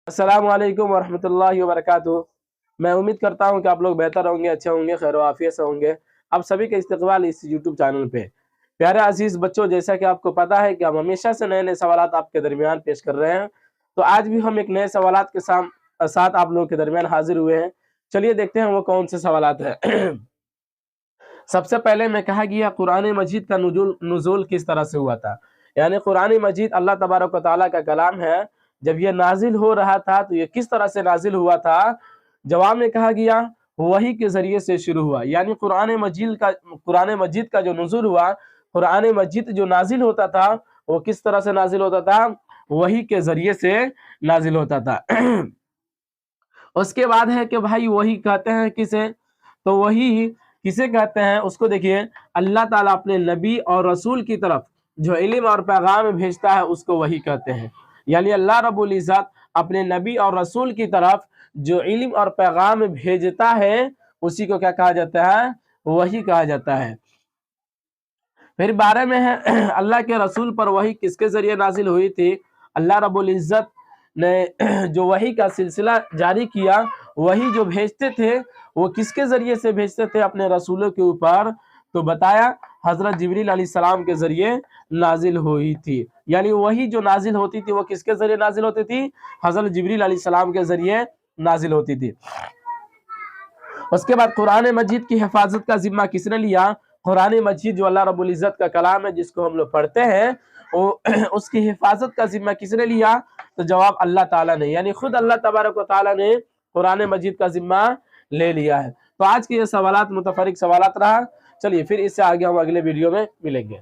अस्सलाम वालेकुम वरहमतुल्लाहि वबरकातुहू। मैं उम्मीद करता हूँ कि आप लोग बेहतर होंगे, अच्छे होंगे, खैर आफियत से होंगे। आप सभी का इस्तकबाल इस यूट्यूब चैनल पे। प्यारे अजीज बच्चों, जैसा कि आपको पता है कि हम हमेशा से नए नए सवालात आपके दरमियान पेश कर रहे हैं, तो आज भी हम एक नए सवालात के साथ आप लोगों के दरमियान हाजिर हुए हैं। चलिए देखते हैं वो कौन से सवालात हैं। सबसे पहले मैं कहा गया कुरान मजीद का नुज़ूल किस तरह से हुआ था। यानी कुरान मजीद अल्लाह तबारक व तआला का कलाम है, जब ये नाजिल हो रहा था तो ये किस तरह से नाजिल हुआ था। जवाब में कहा गया वही के जरिए से शुरू हुआ। यानी कुरान मजीद का जो नुज़ूल हुआ, कुरान मजीद जो नाजिल होता था वो किस तरह से नाजिल होता था, वही के जरिए से नाजिल होता था। उसके बाद है कि भाई वही कहते हैं किसे, तो वही किसे कहते हैं उसको देखिए, अल्लाह ताला अपने नबी और रसूल की तरफ जो इल्म और पैगाम भेजता है उसको वही कहते हैं। यानी अल्लाह रब्बुल इज़्ज़त अपने नबी और रसूल की तरफ जो इल्म और पैगाम भेजता है उसी को क्या कहा जाता है, वही कहा जाता है। फिर बारे में है अल्लाह के रसूल पर वही किसके जरिए नाजिल हुई थी। अल्लाह रब्बुल इज़्ज़त ने जो वही का सिलसिला जारी किया, वही जो भेजते थे वो किसके जरिए से भेजते थे, अपने रसूलों के ऊपर। तो बताया हजरत जिब्रील अलैहिस्सलाम के जरिए नाजिल हुई थी। यानी वही जो नाजिल होती थी वो किसके जरिए नाजिल होती थी, हजरत जिब्रील अलैहिस्सलाम के जरिए नाजिल होती थी। उसके बाद कुरान मजीद की हिफाजत का जिम्मा किसने लिया। कुरान मजीद जो अल्लाह रब्बुल इज़्ज़त का कलाम है, जिसको हम लोग पढ़ते हैं, वो उसकी हिफाजत का जिम्मा किसने लिया, तो जवाब अल्लाह ताला ने, यानी खुद अल्लाह तबारक व तआला ने कुरान मजीद का जिम्मा ले लिया है। तो आज के ये सवालात मुतफरिक सवालात रहा। चलिए फिर इससे आगे हम अगले वीडियो में मिलेंगे।